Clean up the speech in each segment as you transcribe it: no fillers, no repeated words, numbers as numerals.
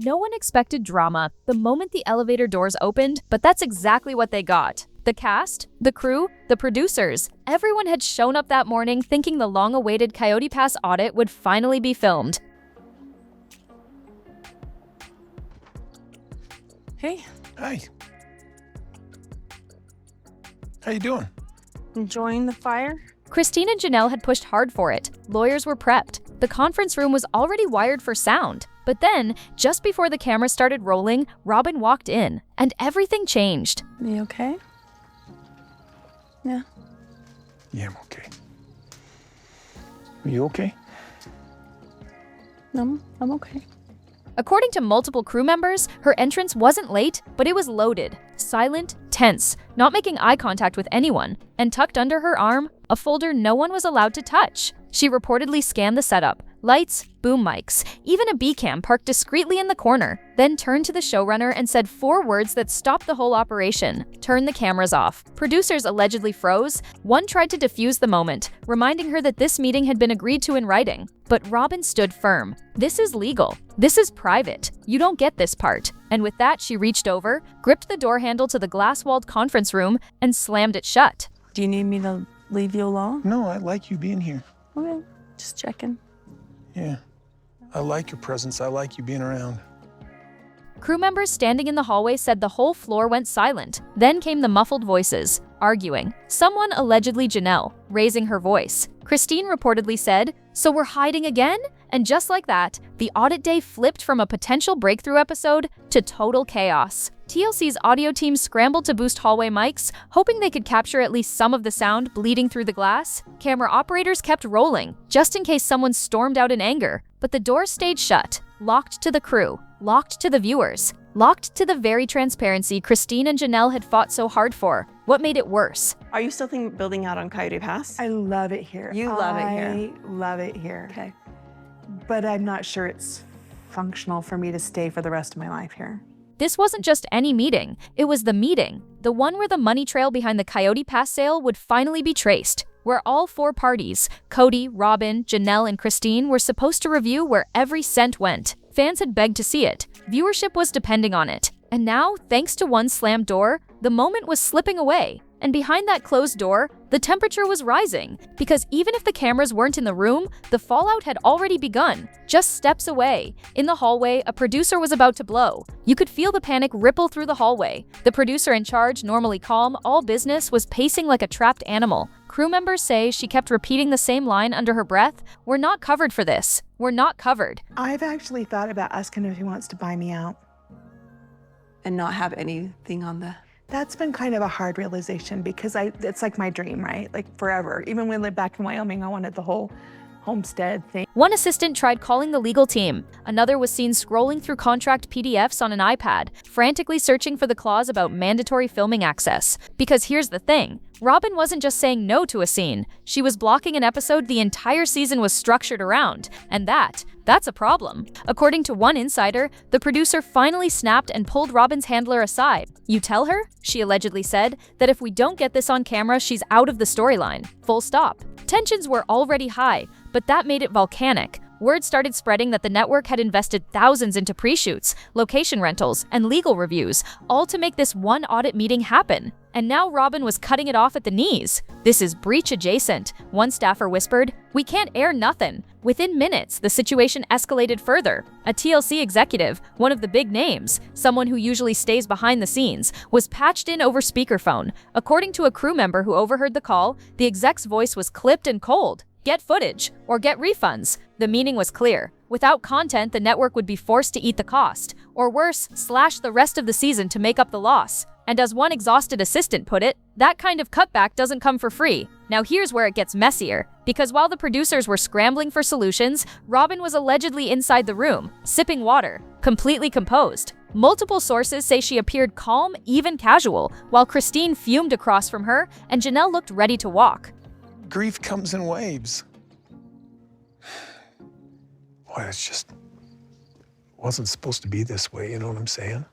No one expected drama the moment the elevator doors opened, but that's exactly what they got. The cast, the crew, the producers, everyone had shown up that morning thinking the long-awaited Coyote Pass audit would finally be filmed. Hey. Hi. How you doing? Enjoying the fire? Christine and Janelle had pushed hard for it. Lawyers were prepped. The conference room was already wired for sound. But then, just before the camera started rolling, Robyn walked in, and everything changed. You okay? Yeah. Yeah, I'm okay. Are you okay? No, I'm okay. According to multiple crew members, her entrance wasn't late, but it was loaded, silent, tense, not making eye contact with anyone, and tucked under her arm, a folder no one was allowed to touch. She reportedly scanned the setup, lights, boom mics, even a B-cam parked discreetly in the corner, then turned to the showrunner and said 4 words that stopped the whole operation: turn the cameras off. Producers allegedly froze. One tried to defuse the moment, reminding her that this meeting had been agreed to in writing. But Robyn stood firm. This is legal. This is private. You don't get this part. And with that, she reached over, gripped the door handle to the glass-walled conference room, and slammed it shut. Do you need me to leave you alone? No, I like you being here. Okay, just checking. Yeah. I like your presence. I like you being around. Crew members standing in the hallway said the whole floor went silent. Then came the muffled voices, arguing. Someone, allegedly Janelle, raising her voice. Christine reportedly said, "So we're hiding again?" And just like that, the audit day flipped from a potential breakthrough episode to total chaos. TLC's audio team scrambled to boost hallway mics, hoping they could capture at least some of the sound bleeding through the glass. Camera operators kept rolling, just in case someone stormed out in anger. But the doors stayed shut, locked to the crew, locked to the viewers, locked to the very transparency Christine and Janelle had fought so hard for. What made it worse? Are you still building out on Coyote Pass? I love it here. You love it here. I love it here. Okay. But I'm not sure it's functional for me to stay for the rest of my life here. This wasn't just any meeting, it was the meeting. The one where the money trail behind the Coyote Pass sale would finally be traced. Where all 4 parties, Kody, Robyn, Janelle, and Christine, were supposed to review where every cent went. Fans had begged to see it. Viewership was depending on it. And now, thanks to one slammed door, the moment was slipping away. And behind that closed door, the temperature was rising. Because even if the cameras weren't in the room, the fallout had already begun. Just steps away, in the hallway, a producer was about to blow. You could feel the panic ripple through the hallway. The producer in charge, normally calm, all business, was pacing like a trapped animal. Crew members say she kept repeating the same line under her breath: "We're not covered for this. We're not covered." I've actually thought about asking if he wants to buy me out. And not have anything on the... That's been kind of a hard realization because it's like my dream, right? Like forever. Even when I lived back in Wyoming, I wanted the whole homestead thing. One assistant tried calling the legal team. Another was seen scrolling through contract PDFs on an iPad, frantically searching for the clause about mandatory filming access. Because here's the thing, Robyn wasn't just saying no to a scene. She was blocking an episode the entire season was structured around. And that's a problem. According to one insider, the producer finally snapped and pulled Robyn's handler aside. "You tell her," she allegedly said, "that if we don't get this on camera, she's out of the storyline. Full stop." Tensions were already high, but that made it volcanic. Word started spreading that the network had invested thousands into pre-shoots, location rentals, and legal reviews, all to make this one audit meeting happen. And now Robyn was cutting it off at the knees. "This is breach adjacent," one staffer whispered. "We can't air nothing." Within minutes, the situation escalated further. A TLC executive, one of the big names, someone who usually stays behind the scenes, was patched in over speakerphone. According to a crew member who overheard the call, the exec's voice was clipped and cold. "Get footage, or get refunds." The meaning was clear. Without content, the network would be forced to eat the cost, or worse, slash the rest of the season to make up the loss. And as one exhausted assistant put it, that kind of cutback doesn't come for free. Now here's where it gets messier. Because while the producers were scrambling for solutions, Robyn was allegedly inside the room, sipping water, completely composed. Multiple sources say she appeared calm, even casual, while Christine fumed across from her and Janelle looked ready to walk. Grief comes in waves. Boy, it's just wasn't supposed to be this way, you know what I'm saying?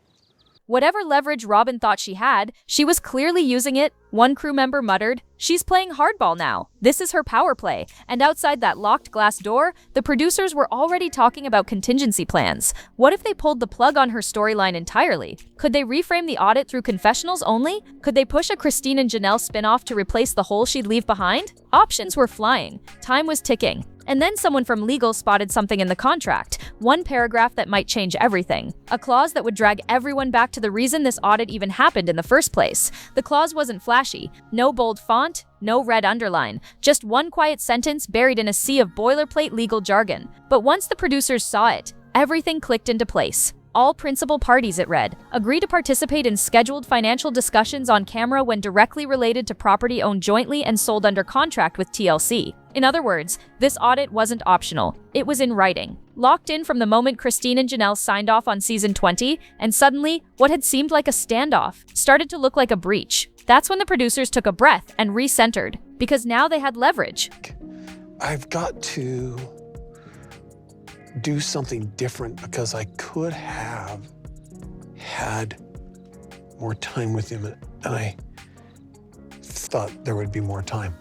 Whatever leverage Robyn thought she had, she was clearly using it. One crew member muttered, "She's playing hardball now. This is her power play." And outside that locked glass door, the producers were already talking about contingency plans. What if they pulled the plug on her storyline entirely? Could they reframe the audit through confessionals only? Could they push a Christine and Janelle spinoff to replace the hole she'd leave behind? Options were flying. Time was ticking. And then someone from legal spotted something in the contract, one paragraph that might change everything. A clause that would drag everyone back to the reason this audit even happened in the first place. The clause wasn't flashy. No bold font, no red underline. Just one quiet sentence buried in a sea of boilerplate legal jargon. But once the producers saw it, everything clicked into place. All principal parties, it read, agree to participate in scheduled financial discussions on camera when directly related to property owned jointly and sold under contract with TLC. In other words, this audit wasn't optional. It was in writing. Locked in from the moment Christine and Janelle signed off on season 20, and suddenly, what had seemed like a standoff started to look like a breach. That's when the producers took a breath and recentered, because now they had leverage. I've got to do something different because I could have had more time with him, and I thought there would be more time.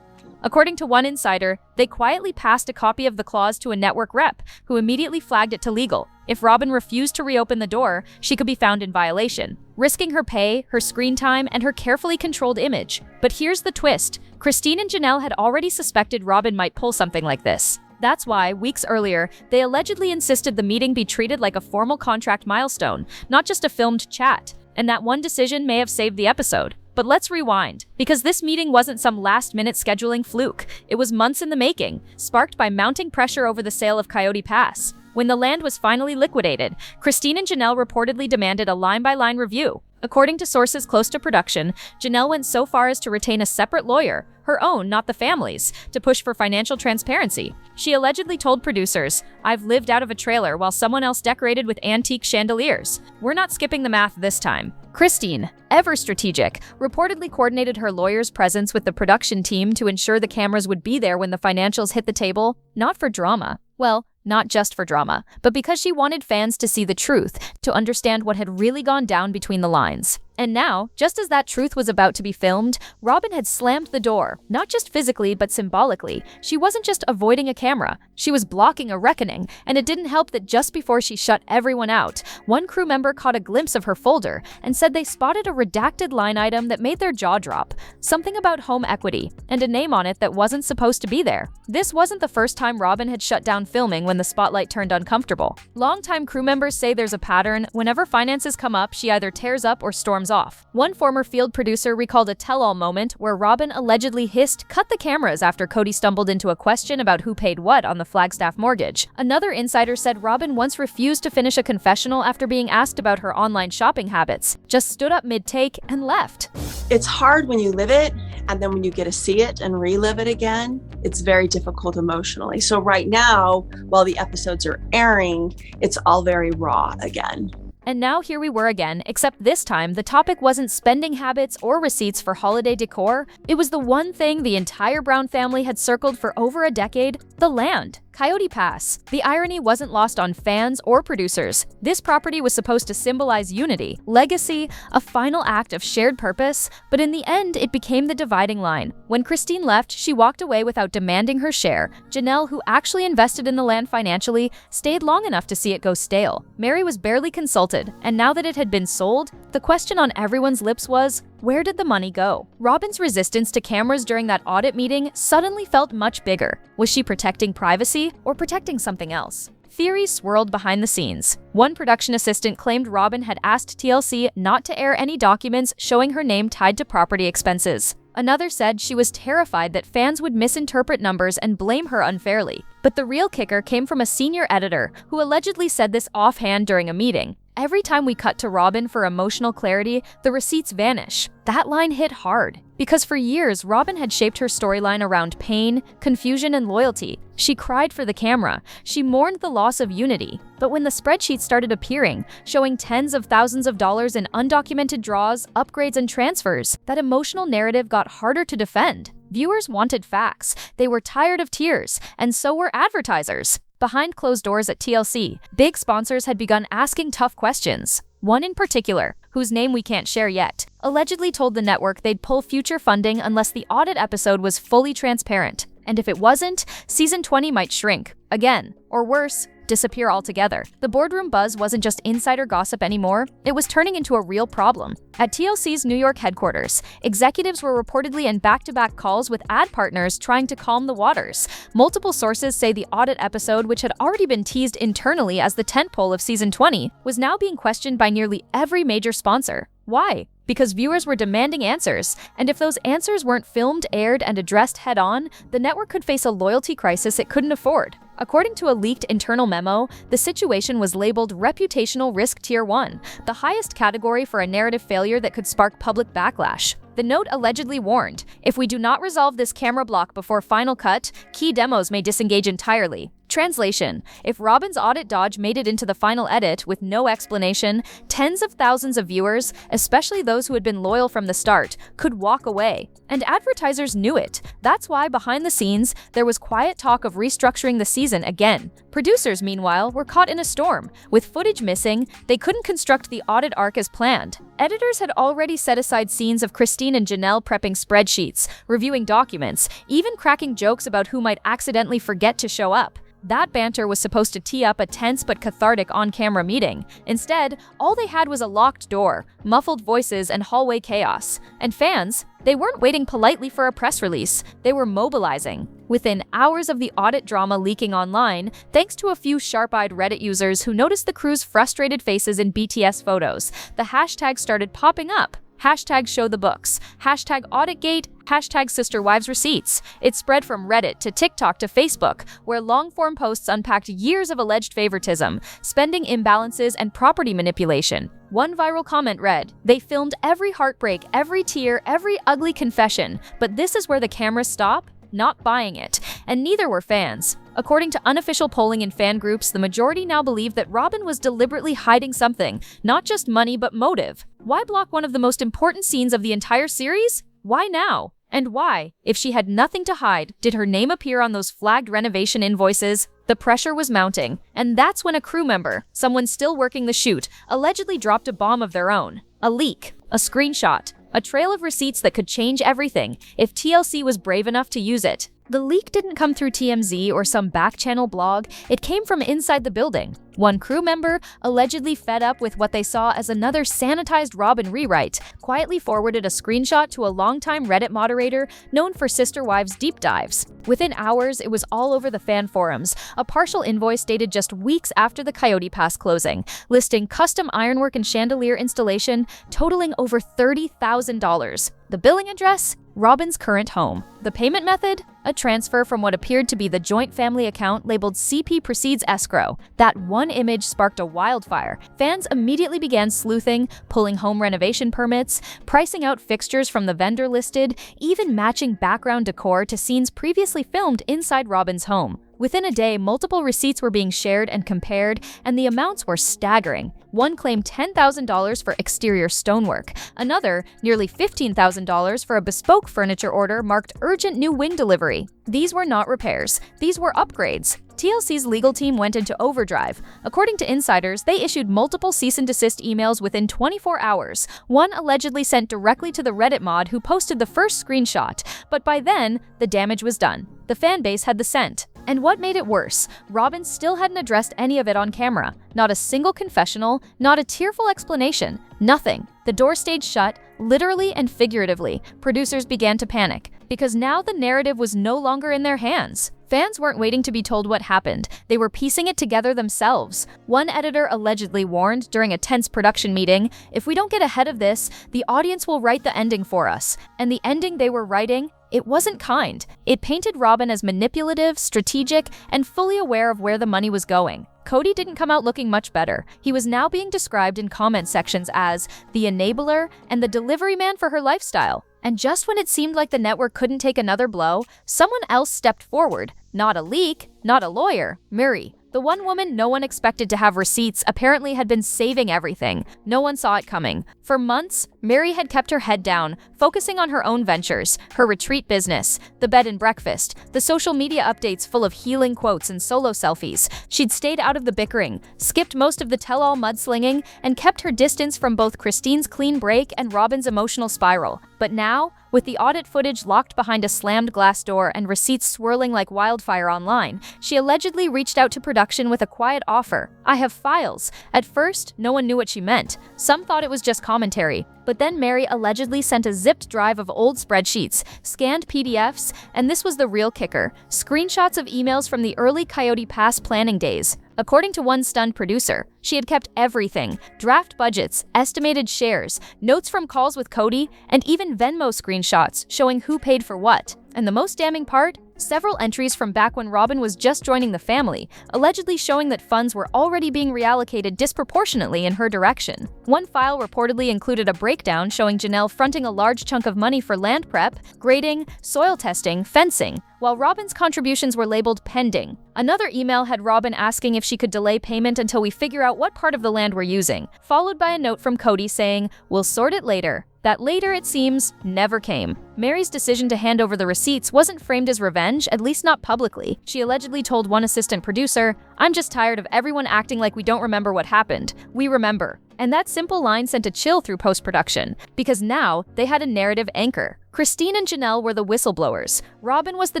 According to one insider, they quietly passed a copy of the clause to a network rep, who immediately flagged it to legal. If Robyn refused to reopen the door, she could be found in violation, risking her pay, her screen time, and her carefully controlled image. But here's the twist. Christine and Janelle had already suspected Robyn might pull something like this. That's why, weeks earlier, they allegedly insisted the meeting be treated like a formal contract milestone, not just a filmed chat. And that one decision may have saved the episode. But let's rewind, because this meeting wasn't some last-minute scheduling fluke. It was months in the making, sparked by mounting pressure over the sale of Coyote Pass. When the land was finally liquidated, Christine and Janelle reportedly demanded a line-by-line review. According to sources close to production, Janelle went so far as to retain a separate lawyer, her own, not the family's, to push for financial transparency. She allegedly told producers, "I've lived out of a trailer while someone else decorated with antique chandeliers." We're not skipping the math this time. Christine, ever strategic, reportedly coordinated her lawyer's presence with the production team to ensure the cameras would be there when the financials hit the table, not for drama. Well, not just for drama, but because she wanted fans to see the truth, to understand what had really gone down between the lines. And now, just as that truth was about to be filmed, Robyn had slammed the door, not just physically, but symbolically. She wasn't just avoiding a camera, she was blocking a reckoning, and it didn't help that just before she shut everyone out, one crew member caught a glimpse of her folder and said they spotted a redacted line item that made their jaw drop. Something about home equity, and a name on it that wasn't supposed to be there. This wasn't the first time Robyn had shut down filming when the spotlight turned uncomfortable. Longtime crew members say there's a pattern. Whenever finances come up, she either tears up or storms off. One former field producer recalled a tell-all moment where Robyn allegedly hissed, "Cut the cameras," after Kody stumbled into a question about who paid what on the Flagstaff mortgage. Another insider said Robyn once refused to finish a confessional after being asked about her online shopping habits, just stood up mid-take and left. It's hard when you live it, and then when you get to see it and relive it again, it's very difficult emotionally. So right now, while the episodes are airing, it's all very raw again. And now here we were again, except this time the topic wasn't spending habits or receipts for holiday decor. It was the one thing the entire Brown family had circled for over a decade: the land. Coyote Pass. The irony wasn't lost on fans or producers. This property was supposed to symbolize unity, legacy, a final act of shared purpose, but in the end, it became the dividing line. When Christine left, she walked away without demanding her share. Janelle, who actually invested in the land financially, stayed long enough to see it go stale. Meri was barely consulted, and now that it had been sold, the question on everyone's lips was, where did the money go? Robyn's resistance to cameras during that audit meeting suddenly felt much bigger. Was she protecting privacy or protecting something else? Theories swirled behind the scenes. One production assistant claimed Robyn had asked TLC not to air any documents showing her name tied to property expenses. Another said she was terrified that fans would misinterpret numbers and blame her unfairly. But the real kicker came from a senior editor who allegedly said this offhand during a meeting. Every time we cut to Robyn for emotional clarity, the receipts vanish. That line hit hard. Because for years, Robyn had shaped her storyline around pain, confusion, and loyalty. She cried for the camera. She mourned the loss of unity. But when the spreadsheets started appearing, showing tens of thousands of dollars in undocumented draws, upgrades, and transfers, that emotional narrative got harder to defend. Viewers wanted facts. They were tired of tears, and so were advertisers. Behind closed doors at TLC, big sponsors had begun asking tough questions. One in particular, whose name we can't share yet, allegedly told the network they'd pull future funding unless the audit episode was fully transparent. And if it wasn't, season 20 might shrink, again, or worse, disappear altogether. The boardroom buzz wasn't just insider gossip anymore, it was turning into a real problem. At TLC's New York headquarters, executives were reportedly in back-to-back calls with ad partners trying to calm the waters. Multiple sources say the audit episode, which had already been teased internally as the tentpole of season 20, was now being questioned by nearly every major sponsor. Why? Because viewers were demanding answers, and if those answers weren't filmed, aired, and addressed head-on, the network could face a loyalty crisis it couldn't afford. According to a leaked internal memo, the situation was labeled Reputational Risk Tier 1, the highest category for a narrative failure that could spark public backlash. The note allegedly warned, if we do not resolve this camera block before final cut, key demos may disengage entirely. Translation: if Robyn's audit dodge made it into the final edit with no explanation, tens of thousands of viewers, especially those who had been loyal from the start, could walk away. And advertisers knew it. That's why, behind the scenes, there was quiet talk of restructuring the season again. Producers, meanwhile, were caught in a storm. With footage missing, they couldn't construct the audit arc as planned. Editors had already set aside scenes of Christine and Janelle prepping spreadsheets, reviewing documents, even cracking jokes about who might accidentally forget to show up. That banter was supposed to tee up a tense but cathartic on-camera meeting. Instead, all they had was a locked door, muffled voices, and hallway chaos. And fans, they weren't waiting politely for a press release, they were mobilizing. Within hours of the audit drama leaking online, thanks to a few sharp-eyed Reddit users who noticed the crew's frustrated faces in BTS photos, the hashtags started popping up. Hashtag show the books, hashtag auditgate, hashtag sister wives receipts. It spread from Reddit to TikTok to Facebook, where long-form posts unpacked years of alleged favoritism, spending imbalances, and property manipulation. One viral comment read, "They filmed every heartbreak, every tear, every ugly confession, but this is where the cameras stop? Not buying it." And neither were fans. According to unofficial polling in fan groups, the majority now believe that Robyn was deliberately hiding something, not just money but motive. Why block one of the most important scenes of the entire series? Why now? And why, if she had nothing to hide, did her name appear on those flagged renovation invoices? The pressure was mounting, and that's when a crew member, someone still working the shoot, allegedly dropped a bomb of their own. A leak, a screenshot, a trail of receipts that could change everything if TLC was brave enough to use it. The leak didn't come through TMZ or some back-channel blog, it came from inside the building. One crew member, allegedly fed up with what they saw as another sanitized Robyn rewrite, quietly forwarded a screenshot to a longtime Reddit moderator known for Sister Wives deep dives. Within hours, it was all over the fan forums, a partial invoice dated just weeks after the Coyote Pass closing, listing custom ironwork and chandelier installation totaling over $30,000. The billing address? Robyn's current home. The payment method? A transfer from what appeared to be the joint family account labeled CP Proceeds Escrow. That one image sparked a wildfire. Fans immediately began sleuthing, pulling home renovation permits, pricing out fixtures from the vendor listed, even matching background decor to scenes previously filmed inside Robyn's home. Within a day, multiple receipts were being shared and compared, and the amounts were staggering. One claimed $10,000 for exterior stonework. Another, nearly $15,000 for a bespoke furniture order marked urgent new wing delivery. These were not repairs. These were upgrades. TLC's legal team went into overdrive. According to insiders, they issued multiple cease and desist emails within 24 hours. One allegedly sent directly to the Reddit mod who posted the first screenshot. But by then, the damage was done. The fan base had the scent. And what made it worse? Robyn still hadn't addressed any of it on camera. Not a single confessional, not a tearful explanation, nothing. The door stayed shut, literally and figuratively. Producers began to panic, because now the narrative was no longer in their hands. Fans weren't waiting to be told what happened. They were piecing it together themselves. One editor allegedly warned during a tense production meeting, "If we don't get ahead of this, the audience will write the ending for us." And the ending they were writing, it wasn't kind. It painted Robyn as manipulative, strategic, and fully aware of where the money was going. Kody didn't come out looking much better. He was now being described in comment sections as the enabler and the delivery man for her lifestyle. And just when it seemed like the network couldn't take another blow, someone else stepped forward. Not a leak, not a lawyer, Meri. The one woman no one expected to have receipts apparently had been saving everything. No one saw it coming. For months, Meri had kept her head down, focusing on her own ventures, her retreat business, the bed and breakfast, the social media updates full of healing quotes and solo selfies. She'd stayed out of the bickering, skipped most of the tell-all mudslinging, and kept her distance from both Christine's clean break and Robyn's emotional spiral. But now, with the audit footage locked behind a slammed glass door and receipts swirling like wildfire online, she allegedly reached out to production with a quiet offer. "I have files." At first, no one knew what she meant. Some thought it was just commentary. But then Meri allegedly sent a zipped drive of old spreadsheets, scanned PDFs, and this was the real kicker: screenshots of emails from the early Coyote Pass planning days. According to one stunned producer, she had kept everything: draft budgets, estimated shares, notes from calls with Kody, and even Venmo screenshots showing who paid for what. And the most damning part? Several entries from back when Robyn was just joining the family, allegedly showing that funds were already being reallocated disproportionately in her direction. One file reportedly included a breakdown showing Janelle fronting a large chunk of money for land prep, grading, soil testing, fencing, while Robyn's contributions were labeled pending. Another email had Robyn asking if she could delay payment until we figure out what part of the land we're using, followed by a note from Kody saying, "We'll sort it later." That later, it seems, never came. Meri's decision to hand over the receipts wasn't framed as revenge, at least not publicly. She allegedly told one assistant producer, "I'm just tired of everyone acting like we don't remember what happened. We remember." And that simple line sent a chill through post-production, because now they had a narrative anchor. Christine and Janelle were the whistleblowers. Robyn was the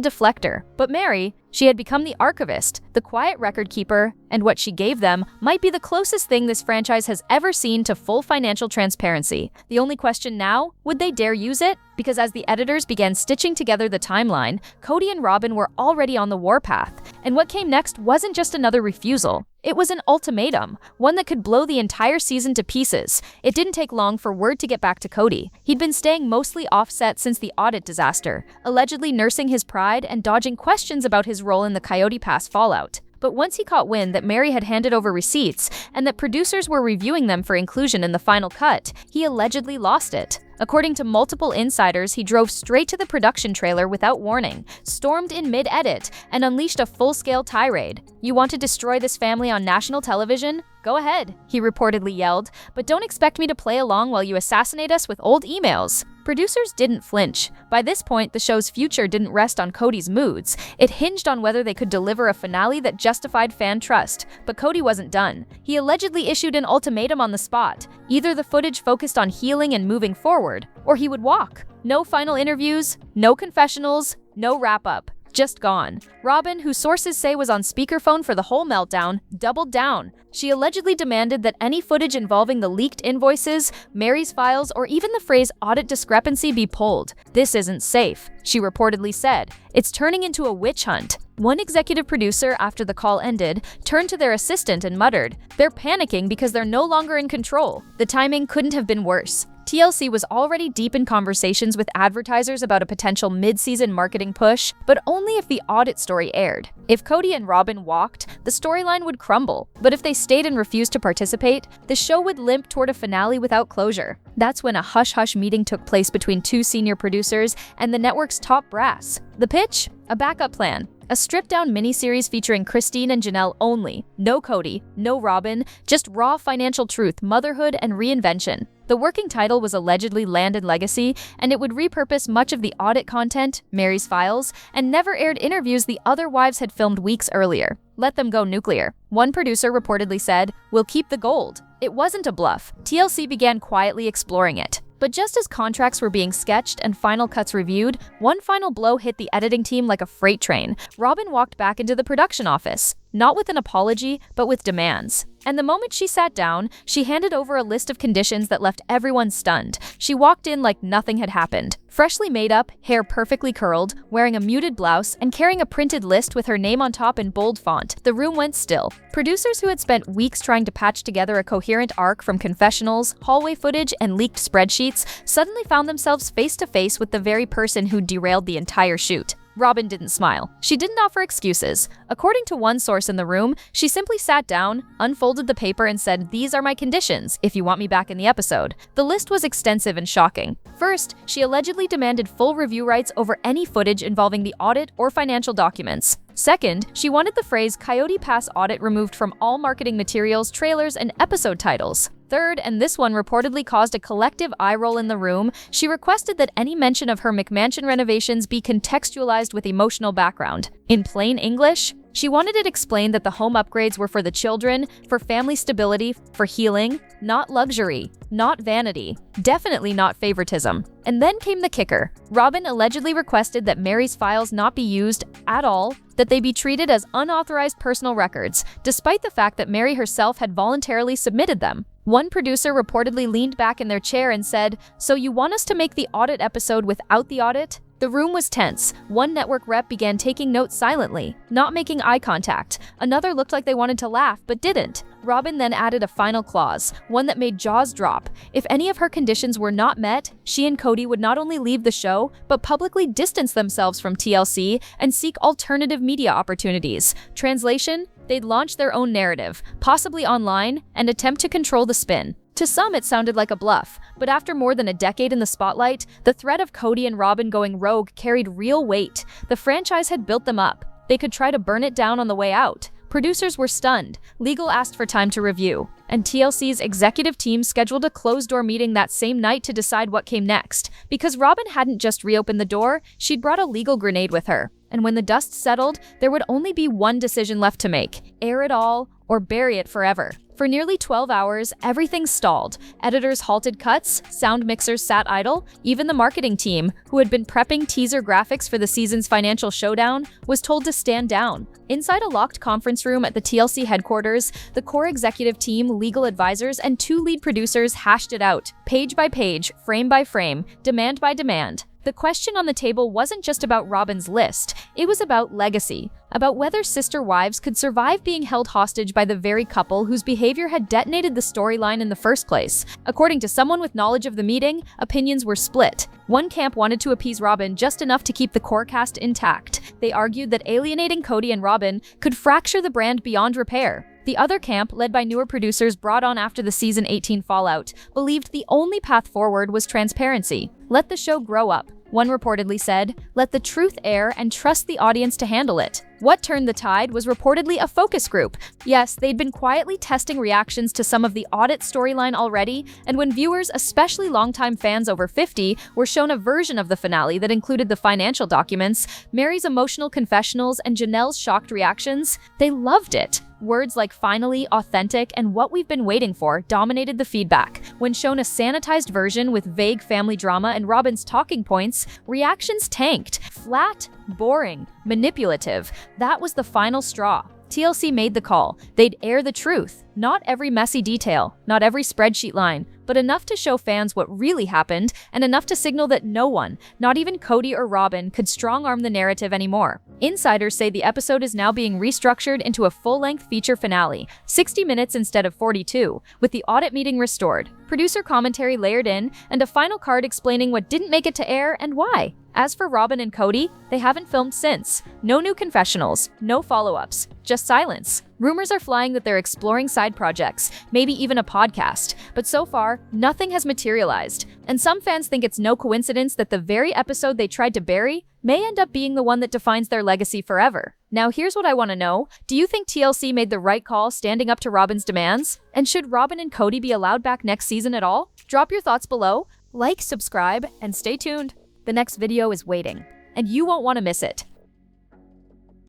deflector. But Meri, she had become the archivist, the quiet record keeper, and what she gave them might be the closest thing this franchise has ever seen to full financial transparency. The only question now, would they dare use it? Because as the editors began stitching together the timeline, Kody and Robyn were already on the warpath. And what came next wasn't just another refusal. It was an ultimatum, one that could blow the entire season to pieces. It didn't take long for word to get back to Kody. He'd been staying mostly offset since the Audit disaster, allegedly nursing his pride and dodging questions about his role in the Coyote Pass fallout. But once he caught wind that Meri had handed over receipts and that producers were reviewing them for inclusion in the final cut, he allegedly lost it. According to multiple insiders, he drove straight to the production trailer without warning, stormed in mid-edit, and unleashed a full-scale tirade. "You want to destroy this family on national television? Go ahead," he reportedly yelled, "but don't expect me to play along while you assassinate us with old emails." Producers didn't flinch. By this point, the show's future didn't rest on Kody's moods. It hinged on whether they could deliver a finale that justified fan trust. But Kody wasn't done. He allegedly issued an ultimatum on the spot. Either the footage focused on healing and moving forward, or he would walk. No final interviews, no confessionals, no wrap-up. Just gone. Robyn, who sources say was on speakerphone for the whole meltdown, doubled down. She allegedly demanded that any footage involving the leaked invoices, Meri's files, or even the phrase audit discrepancy be pulled. "This isn't safe," she reportedly said. "It's turning into a witch hunt." One executive producer, after the call ended, turned to their assistant and muttered, "They're panicking because they're no longer in control." The timing couldn't have been worse. TLC was already deep in conversations with advertisers about a potential mid-season marketing push, but only if the Audit story aired. If Kody and Robyn walked, the storyline would crumble, but if they stayed and refused to participate, the show would limp toward a finale without closure. That's when a hush-hush meeting took place between two senior producers and the network's top brass. The pitch? A backup plan. A stripped-down miniseries featuring Christine and Janelle only. No Kody, no Robyn, just raw financial truth, motherhood, and reinvention. The working title was allegedly Land and Legacy, and it would repurpose much of the Audit content, Meri's files, and never aired interviews the other wives had filmed weeks earlier. Let them go nuclear. One producer reportedly said, "We'll keep the gold." It wasn't a bluff. TLC began quietly exploring it. But just as contracts were being sketched and final cuts reviewed, one final blow hit the editing team like a freight train. Robyn walked back into the production office, not with an apology, but with demands. And the moment she sat down, she handed over a list of conditions that left everyone stunned. She walked in like nothing had happened. Freshly made up, hair perfectly curled, wearing a muted blouse, and carrying a printed list with her name on top in bold font, the room went still. Producers who had spent weeks trying to patch together a coherent arc from confessionals, hallway footage, and leaked spreadsheets suddenly found themselves face to face with the very person who derailed the entire shoot. Robyn didn't smile. She didn't offer excuses. According to one source in the room, she simply sat down, unfolded the paper, and said, "These are my conditions if you want me back in the episode." The list was extensive and shocking. First, she allegedly demanded full review rights over any footage involving the audit or financial documents. Second, she wanted the phrase Coyote Pass audit removed from all marketing materials, trailers, and episode titles. Third, and this one reportedly caused a collective eye roll in the room, she requested that any mention of her McMansion renovations be contextualized with emotional background. In plain English, she wanted it explained that the home upgrades were for the children, for family stability, for healing, not luxury, not vanity, definitely not favoritism. And then came the kicker. Robyn allegedly requested that Meri's files not be used at all, that they be treated as unauthorized personal records, despite the fact that Meri herself had voluntarily submitted them. One producer reportedly leaned back in their chair and said, "So you want us to make the audit episode without the audit?" The room was tense. One network rep began taking notes silently, not making eye contact. Another looked like they wanted to laugh, but didn't. Robyn then added a final clause, one that made jaws drop. If any of her conditions were not met, she and Kody would not only leave the show, but publicly distance themselves from TLC and seek alternative media opportunities. Translation: they'd launch their own narrative, possibly online, and attempt to control the spin. To some, it sounded like a bluff, but after more than a decade in the spotlight, the threat of Kody and Robin going rogue carried real weight. The franchise had built them up. They could try to burn it down on the way out. Producers were stunned. Legal asked for time to review, and TLC's executive team scheduled a closed-door meeting that same night to decide what came next. Because Robyn hadn't just reopened the door, she'd brought a legal grenade with her. And when the dust settled, there would only be one decision left to make: air it all or bury it forever. For nearly 12 hours, everything stalled. Editors halted cuts, sound mixers sat idle, even the marketing team, who had been prepping teaser graphics for the season's financial showdown, was told to stand down. Inside a locked conference room at the TLC headquarters, the core executive team, legal advisors, and 2 lead producers hashed it out, page by page, frame by frame, demand by demand. The question on the table wasn't just about Robyn's list, it was about legacy, about whether sister wives could survive being held hostage by the very couple whose behavior had detonated the storyline in the first place. According to someone with knowledge of the meeting, opinions were split. One camp wanted to appease Robyn just enough to keep the core cast intact. They argued that alienating Kody and Robin could fracture the brand beyond repair. The other camp, led by newer producers brought on after the season 18 fallout, believed the only path forward was transparency. Let the show grow up, one reportedly said. Let the truth air and trust the audience to handle it. What turned the tide was reportedly a focus group. Yes, they'd been quietly testing reactions to some of the audit storyline already, and when viewers, especially longtime fans over 50, were shown a version of the finale that included the financial documents, Meri's emotional confessionals, and Janelle's shocked reactions, they loved it. Words like finally, authentic, and what we've been waiting for dominated the feedback. When shown a sanitized version with vague family drama and Robyn's talking points, reactions tanked. Flat, boring, manipulative. That was the final straw. TLC made the call. They'd air the truth. Not every messy detail, not every spreadsheet line, but enough to show fans what really happened and enough to signal that no one, not even Kody or Robyn, could strong-arm the narrative anymore. Insiders say the episode is now being restructured into a full-length feature finale, 60 minutes instead of 42, with the audit meeting restored, producer commentary layered in, and a final card explaining what didn't make it to air and why. As for Robyn and Kody, they haven't filmed since. No new confessionals, no follow-ups, just silence. Rumors are flying that they're exploring side projects, maybe even a podcast, but so far, nothing has materialized. And some fans think it's no coincidence that the very episode they tried to bury may end up being the one that defines their legacy forever. Now here's what I want to know. Do you think TLC made the right call standing up to Robyn's demands? And should Robyn and Kody be allowed back next season at all? Drop your thoughts below, like, subscribe, and stay tuned. The next video is waiting, and you won't want to miss it.